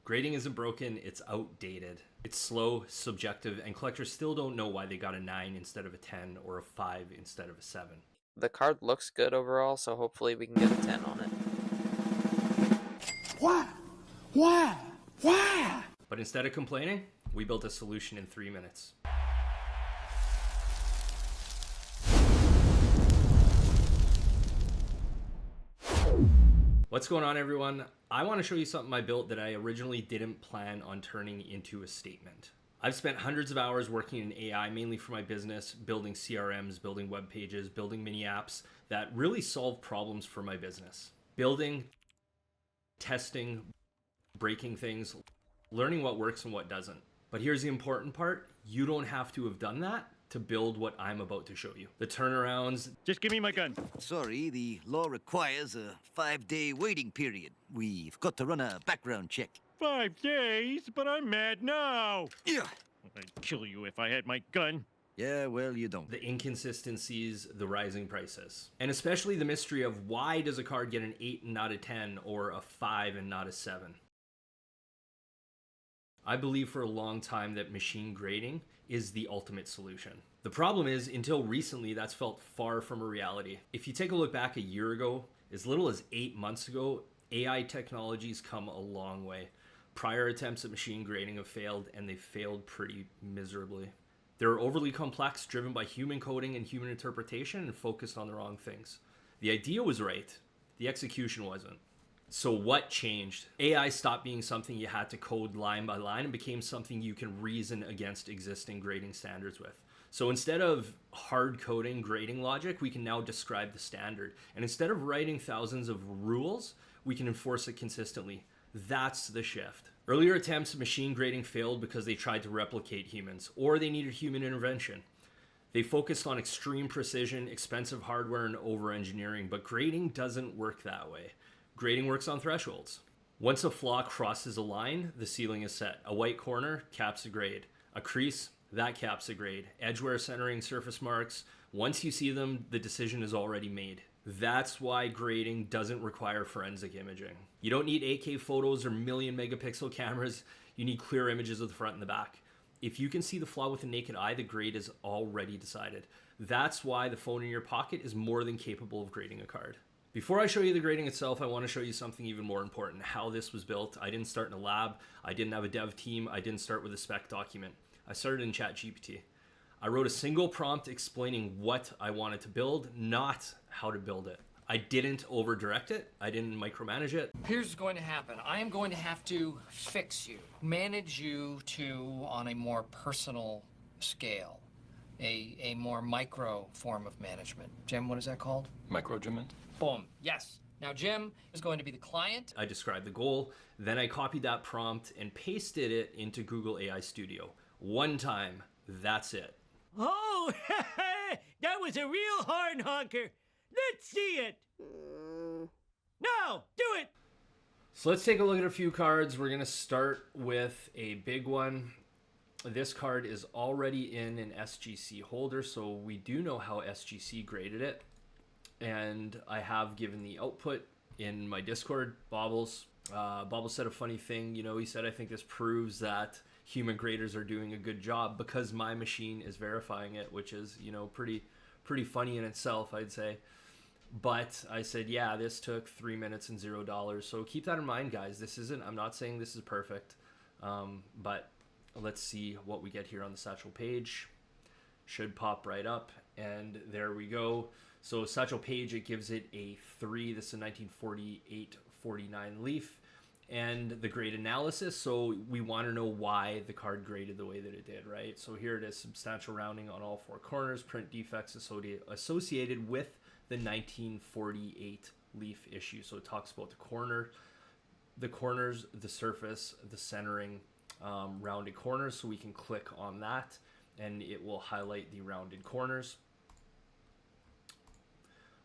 Grading isn't broken, it's outdated. It's slow, subjective, and collectors still don't know why they got a 9 instead of a 10 or a 5 instead of a 7. The card looks good overall, so hopefully we can get a 10 on it. Why? Why? Why? But instead of complaining, we built a solution in 3 minutes. What's going on, everyone? I want to show you something I built that I originally didn't plan on turning into a statement. I've spent hundreds of hours working in AI, mainly for my business, building CRMs, building web pages, building mini apps that really solve problems for my business. Building, testing, breaking things, learning what works and what doesn't. But here's the important part. You don't have to have done that to build what I'm about to show you. The turnarounds. Just give me my gun. Sorry, the law requires a 5-day waiting period. We've got to run a background check. 5 days? But I'm mad now. Yeah. I'd kill you if I had my gun. Yeah, well, you don't. The inconsistencies, the rising prices, and especially the mystery of why does a card get an 8 and not a 10 or a 5 and not a 7? I believe for a long time that machine grading is the ultimate solution. The problem is, until recently, that's felt far from a reality. If you take a look back a year ago, as little as 8 months ago, AI technology's come a long way. Prior attempts at machine grading have failed, and they've failed pretty miserably. They're overly complex, driven by human coding and human interpretation, and focused on the wrong things. The idea was right, the execution wasn't. So what changed? AI stopped being something you had to code line by line and became something you can reason against existing grading standards with. So instead of hard coding grading logic, we can now describe the standard. And instead of writing thousands of rules, we can enforce it consistently. That's the shift. Earlier attempts at machine grading failed because they tried to replicate humans, or they needed human intervention. They focused on extreme precision, expensive hardware, and over-engineering, but grading doesn't work that way. Grading works on thresholds. Once a flaw crosses a line, the ceiling is set. A white corner caps a grade. A crease, that caps a grade. Edgeware, centering, surface marks, once you see them, the decision is already made. That's why grading doesn't require forensic imaging. You don't need 8K photos or million megapixel cameras. You need clear images of the front and the back. If you can see the flaw with the naked eye, the grade is already decided. That's why the phone in your pocket is more than capable of grading a card. Before I show you the grading itself, I want to show you something even more important, how this was built. I didn't start in a lab. I didn't have a dev team. I didn't start with a spec document. I started in ChatGPT. I wrote a single prompt explaining what I wanted to build, not how to build it. I didn't over-direct it. I didn't micromanage it. Here's what's going to happen. I am going to have to fix you, manage you on a more personal scale, a more micro form of management. Jim, what is that called? Microregiment. Boom. Yes. Now, Jim is going to be the client. I described the goal, then I copied that prompt and pasted it into Google AI Studio. One time, that's it. Oh, that was a real horn honker. Let's see it. No, do it. So let's take a look at a few cards. We're going to start with a big one. This card is already in an SGC holder, so we do know how SGC graded it. And I have given the output in my Discord. Bobbles said a funny thing. He said, I think this proves that human graders are doing a good job because my machine is verifying it, which is, pretty funny in itself, I'd say. But I said, yeah, this took 3 minutes and $0. So keep that in mind, guys. I'm not saying this is perfect, but let's see what we get here on the Satchel page. Should pop right up, and there we go. So Satchel page, it gives it a 3. This is a 1948-49 leaf. And the grade analysis, so we want to know why the card graded the way that it did, right? So here it is, substantial rounding on all 4 corners, print defects associated with the 1948 leaf issue. So it talks about the corners, the surface, the centering, rounded corners. So we can click on that and it will highlight the rounded corners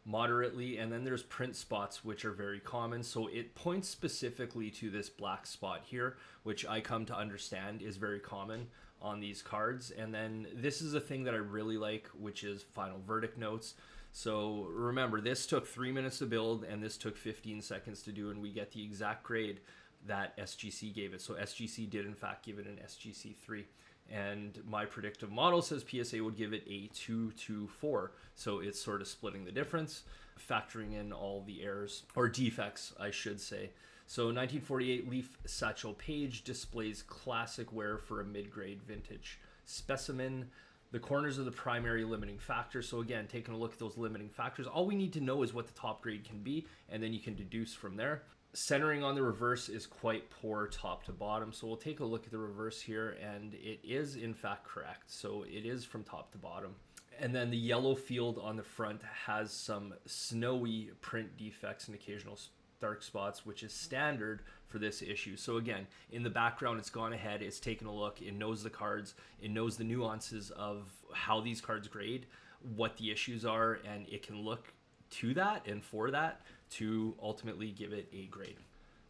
moderately, and then there's print spots, which are very common. So it points specifically to this black spot here, which I come to understand is very common on these cards. And then this is a thing that I really like, which is final verdict notes. So remember, this took 3 minutes to build and this took 15 seconds to do, and we get the exact grade. that SGC gave it. So SGC did in fact give it an SGC 3. And my predictive model says PSA would give it a 224. So it's sort of splitting the difference, factoring in all the errors, or defects, I should say. So 1948 Leaf Satchel Page displays classic wear for a mid-grade vintage specimen. The corners are the primary limiting factor. So again, taking a look at those limiting factors, all we need to know is what the top grade can be, and then you can deduce from there. Centering on the reverse is quite poor top to bottom. So we'll take a look at the reverse here, and it is in fact correct. So it is from top to bottom. And then the yellow field on the front has some snowy print defects and occasional dark spots, which is standard for this issue. So again, in the background, it's gone ahead, it's taken a look, it knows the cards, it knows the nuances of how these cards grade, what the issues are, and it can look to that and for that to ultimately give it a grade.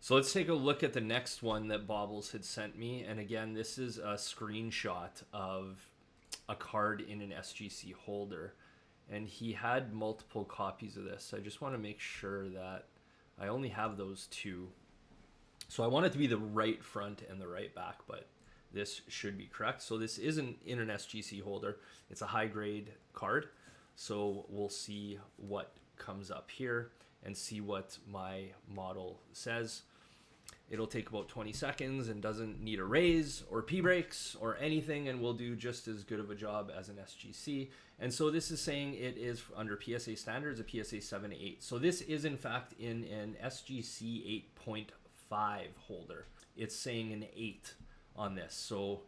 So let's take a look at the next one that Bobbles had sent me. And again, this is a screenshot of a card in an SGC holder. And he had multiple copies of this. I just want to make sure that I only have those two. So I want it to be the right front and the right back, but this should be correct. So this isn't in an SGC holder. It's a high grade card. So we'll see what comes up here and see what my model says. It'll take about 20 seconds and doesn't need a raise or P-brakes or anything, and will do just as good of a job as an SGC. And so this is saying it is under PSA standards, a PSA 7 8. So this is in fact in an SGC 8.5 holder. It's saying an 8 on this. So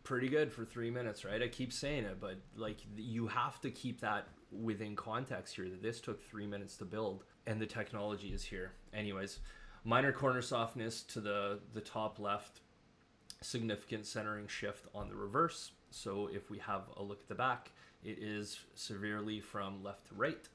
pretty good for 3 minutes, right? I keep saying it, but like you have to keep that within context here, that this took 3 minutes to build and the technology is here. Anyways, minor corner softness to the top left, significant centering shift on the reverse. So if we have a look at the back, it is severely from left to right.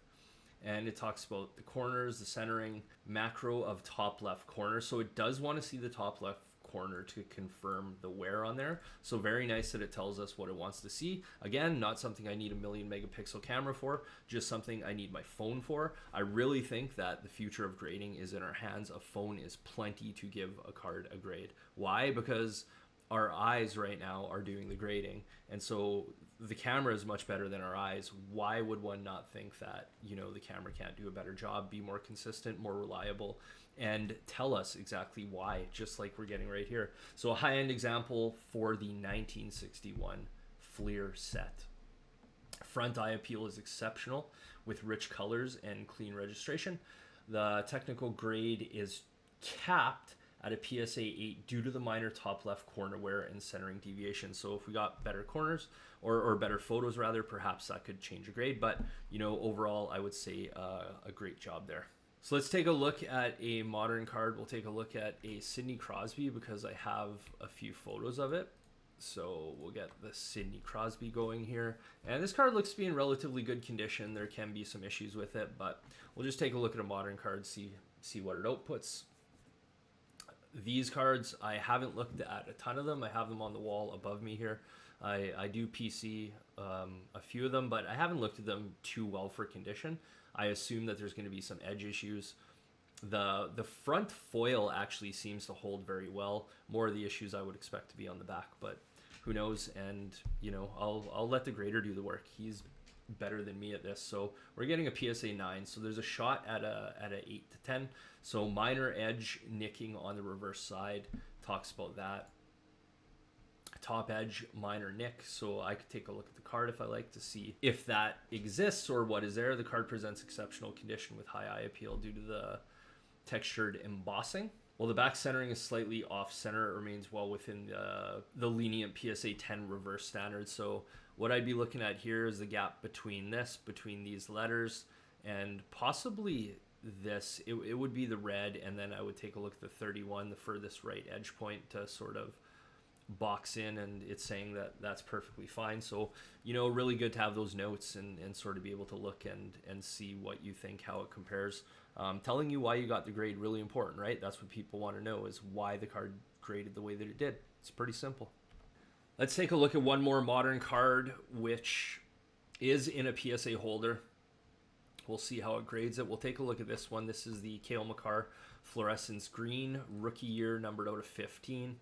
And it talks about the corners, the centering, macro of top left corner. So it does want to see the top left corner to confirm the wear on there. So very nice that it tells us what it wants to see. Again, not something I need a 1,000,000 megapixel camera for, just something I need my phone for. I really think that the future of grading is in our hands. A phone is plenty to give a card a grade. Why? Because our eyes right now are doing the grading, and so the camera is much better than our eyes. Why would one not think that, you know, the camera can't do a better job, be more consistent, more reliable, and tell us exactly why, just like we're getting right here. So a high-end example for the 1961 Fleer set. Front eye appeal is exceptional with rich colors and clean registration. The technical grade is capped at a PSA 8 due to the minor top left corner wear and centering deviation. So if we got better corners or better photos rather, perhaps that could change a grade. But, you know, overall, I would say a great job there. So let's take a look at a modern card. We'll take a look at a Sidney Crosby because I have a few photos of it. So we'll get the Sidney Crosby going here. And this card looks to be in relatively good condition. There can be some issues with it, but we'll just take a look at a modern card, see what it outputs. These cards, I haven't looked at a ton of them. I have them on the wall above me here. I do PC a few of them, but I haven't looked at them too well for condition. I assume that there's going to be some edge issues. The front foil actually seems to hold very well. More of the issues I would expect to be on the back, but who knows? And you know, I'll let the grader do the work. He's better than me at this. So we're getting a PSA 9. So there's a shot at a 8 to 10. So minor edge nicking on the reverse side, talks about that. Top edge, minor nick. So I could take a look at the card if I like to see if that exists or what is there. The card presents exceptional condition with high eye appeal due to the textured embossing. While the back centering is slightly off center, it remains well within the lenient PSA 10 reverse standard. So what I'd be looking at here is the gap between these letters, and possibly this. It would be the red, and then I would take a look at the 31, the furthest right edge point, to sort of box in, and it's saying that that's perfectly fine. So, you know, really good to have those notes and sort of be able to look and see what you think, how it compares. Telling you why you got the grade, really important, right? That's what people want to know, is why the card graded the way that it did. It's pretty simple. Let's take a look at one more modern card, which is in a PSA holder. We'll see how it grades it. We'll take a look at this one. This is the Cale Makar fluorescence green, rookie year, numbered out of 15.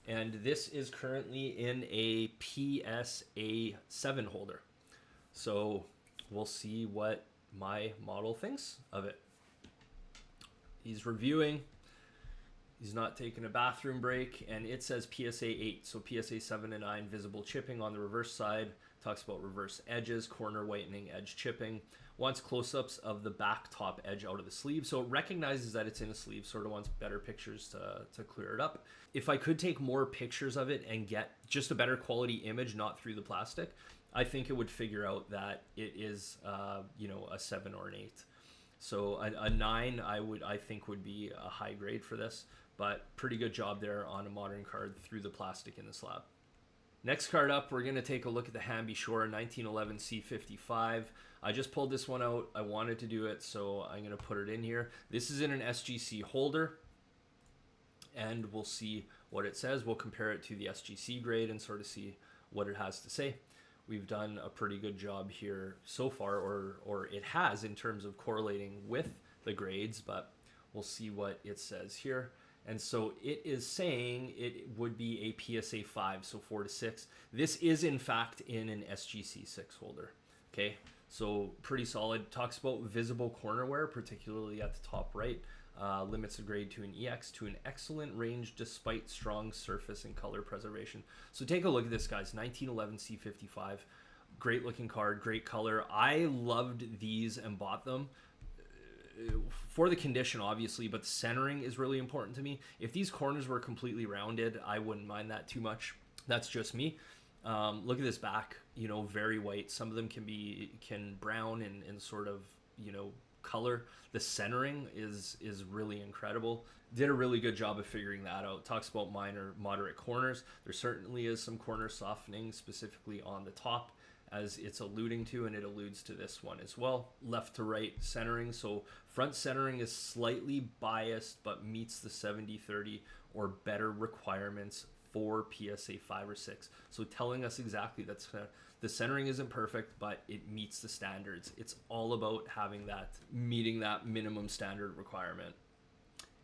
And this is currently in a PSA 7 holder. So we'll see what my model thinks of it. He's reviewing. He's not taking a bathroom break, and it says PSA 8, so PSA 7 and 9, visible chipping on the reverse side. Talks about reverse edges, corner whitening, edge chipping. Wants close-ups of the back top edge out of the sleeve, so it recognizes that it's in a sleeve, sort of wants better pictures to clear it up. If I could take more pictures of it and get just a better quality image, not through the plastic, I think it would figure out that it is, you know, a 7 or an 8. So a 9, I think would be a high grade for this, but pretty good job there on a modern card through the plastic in the slab. Next card up, we're going to take a look at the Hamby Shore 1911 C55. I just pulled this one out. I wanted to do it, so I'm going to put it in here. This is in an SGC holder, and we'll see what it says. We'll compare it to the SGC grade and sort of see what it has to say. We've done a pretty good job here so far, or it has, in terms of correlating with the grades, but we'll see what it says here. And so it is saying it would be a PSA 5, so 4 to 6. This is in fact in an SGC 6 holder. Okay, so pretty solid. Talks about visible corner wear, particularly at the top right. Limits the grade to an EX to an excellent range despite strong surface and color preservation. So take a look at this, guys. 1911 C55. Great looking card, great color. I loved these and bought them for the condition, obviously, but the centering is really important to me. If these corners were completely rounded, I wouldn't mind that too much. That's just me. Look at this back, you know, very white. Some of them can brown and sort of, you know, color. The centering is really incredible. Did a really good job of figuring that out. Talks about minor, moderate corners. There certainly is some corner softening, specifically on the top, as it's alluding to, and it alludes to this one as well. Left to right centering, so front centering is slightly biased but meets the 70-30 or better requirements for PSA 5 or 6. So telling us exactly that's the centering isn't perfect, but it meets the standards. It's all about having that, meeting that minimum standard requirement.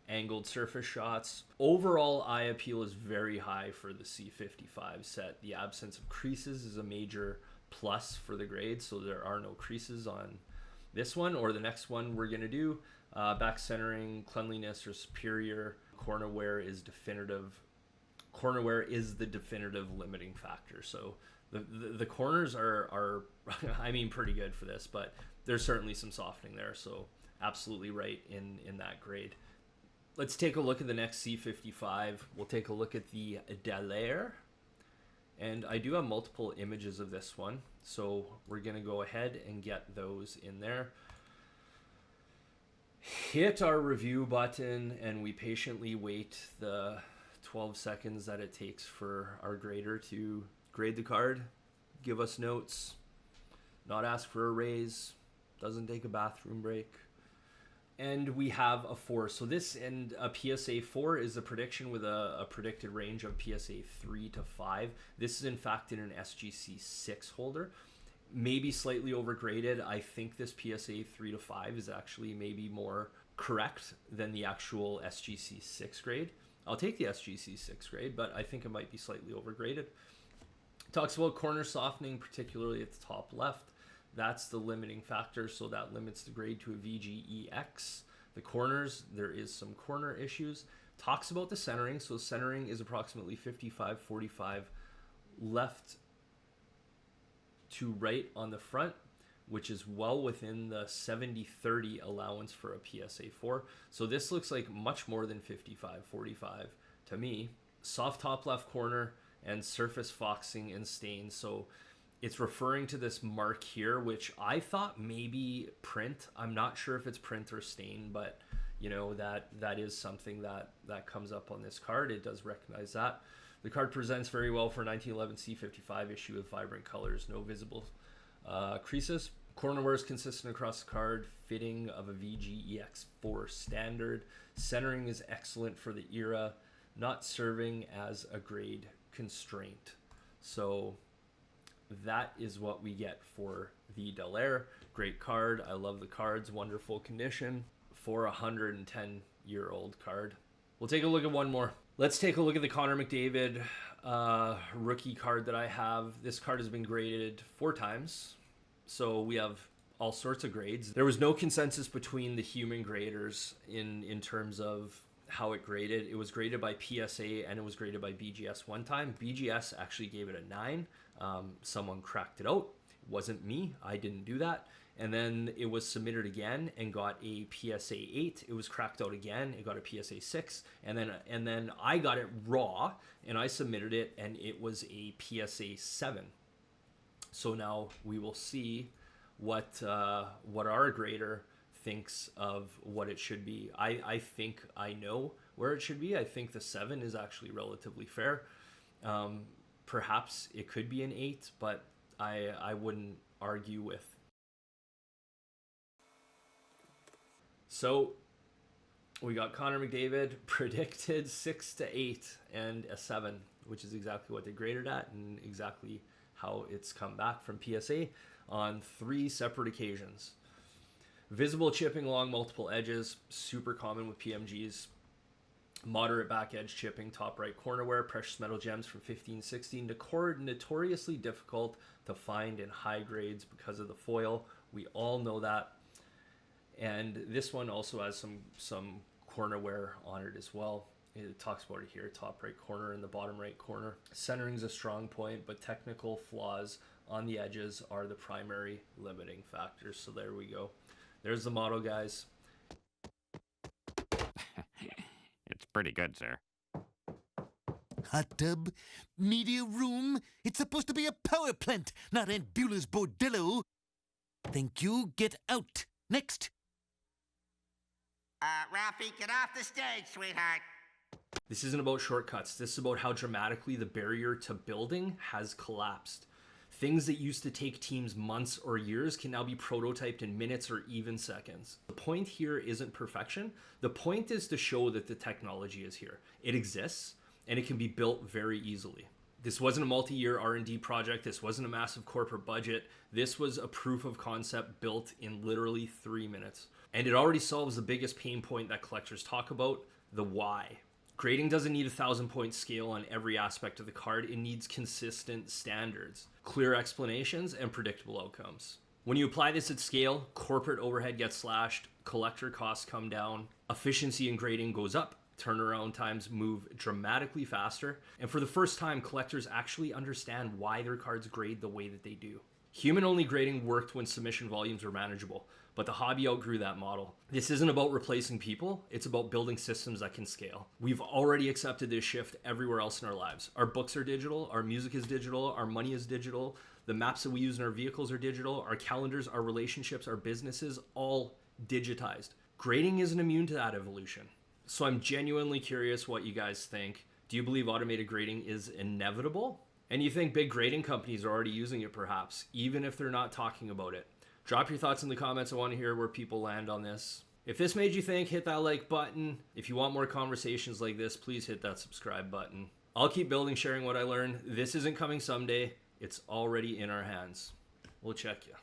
Angled surface shots. Overall eye appeal is very high for the C55 set. The absence of creases is a major plus for the grade, so there are no creases on this one or the next one we're going to do. Back centering, cleanliness are superior. Corner wear is definitive. Corner wear is the definitive limiting factor. So the corners are I mean, pretty good for this, but there's certainly some softening there, so absolutely right in that grade. Let's take a look at the next C55. We'll take a look at the Dallaire. And I do have multiple images of this one, so we're going to go ahead and get those in there. Hit our review button, and we patiently wait the 12 seconds that it takes for our grader to grade the card, give us notes, not ask for a raise, doesn't take a bathroom break. And we have a 4. So this and a PSA 4 is a prediction with a predicted range of PSA 3 to 5. This is in fact in an SGC 6 holder. Maybe slightly overgraded. I think this PSA 3 to 5 is actually maybe more correct than the actual SGC 6 grade. I'll take the SGC 6 grade, but I think it might be slightly overgraded. Talks about corner softening, particularly at the top left. That's the limiting factor, so that limits the grade to a VGEX. The corners, there is some corner issues. Talks about the centering, so centering is approximately 55-45 left to right on the front, which is well within the 70-30 allowance for a PSA 4. So this looks like much more than 55-45 to me. Soft top left corner and surface foxing and stains. So it's referring to this mark here, which I thought maybe print. I'm not sure if it's print or stain, but you know, that is something that comes up on this card. It does recognize that. The card presents very well for 1911 C55 issue with vibrant colors, no visible creases. Corner wear is consistent across the card, fitting of a VGEX4 standard. Centering is excellent for the era, not serving as a grade constraint. So that is what we get for the Dallaire. Great card. I love the cards. Wonderful condition. For 110 7-year-old card. We'll take a look at one more. Let's take a look at the Connor McDavid rookie card that I have. This card has been graded 4 times. So we have all sorts of grades. There was no consensus between the human graders in terms of how it graded. It was graded by PSA and it was graded by BGS one time. BGS actually gave it a 9. Someone cracked it out. It wasn't me. I didn't do that. And then it was submitted again and got a PSA 8. It was cracked out again. It got a PSA 6. And then I got it raw and I submitted it and it was a PSA 7. So now we will see what our grader thinks of what it should be. I think I know where it should be. I think the 7 is actually relatively fair. Perhaps it could be an 8, but I wouldn't argue with. So we got Connor McDavid predicted 6 to 8 and a 7, which is exactly what they graded at and exactly how it's come back from PSA on 3 separate occasions. Visible chipping along multiple edges, super common with PMGs. Moderate back edge chipping, top right corner wear, precious metal gems from 15-16. Notoriously difficult to find in high grades because of the foil. We all know that. And this one also has some corner wear on it as well. It talks about it here, top right corner and the bottom right corner. Centering's a strong point, but technical flaws on the edges are the primary limiting factors. So there we go. There's the model, guys. It's pretty good, sir. Hot tub? Media room? It's supposed to be a power plant, not Aunt Beulah's bordello. Thank you. Get out. Next. Ralphie, get off the stage, sweetheart. This isn't about shortcuts. This is about how dramatically the barrier to building has collapsed. Things that used to take teams months or years can now be prototyped in minutes or even seconds. The point here isn't perfection. The point is to show that the technology is here. It exists, and it can be built very easily. This wasn't a multi-year R&D project. This wasn't a massive corporate budget. This was a proof of concept built in literally 3 minutes. And it already solves the biggest pain point that collectors talk about, the why. Grading doesn't need a 1,000-point scale on every aspect of the card. It needs consistent standards, clear explanations, and predictable outcomes. When you apply this at scale, corporate overhead gets slashed, collector costs come down, efficiency in grading goes up, turnaround times move dramatically faster, and for the first time, collectors actually understand why their cards grade the way that they do. Human-only grading worked when submission volumes were manageable, but the hobby outgrew that model. This isn't about replacing people, it's about building systems that can scale. We've already accepted this shift everywhere else in our lives. Our books are digital, our music is digital, our money is digital, the maps that we use in our vehicles are digital, our calendars, our relationships, our businesses, all digitized. Grading isn't immune to that evolution. So I'm genuinely curious what you guys think. Do you believe automated grading is inevitable? And you think big grading companies are already using it perhaps, even if they're not talking about it? Drop your thoughts in the comments. I want to hear where people land on this. If this made you think, hit that like button. If you want more conversations like this, please hit that subscribe button. I'll keep building, sharing what I learned. This isn't coming someday. It's already in our hands. We'll check you.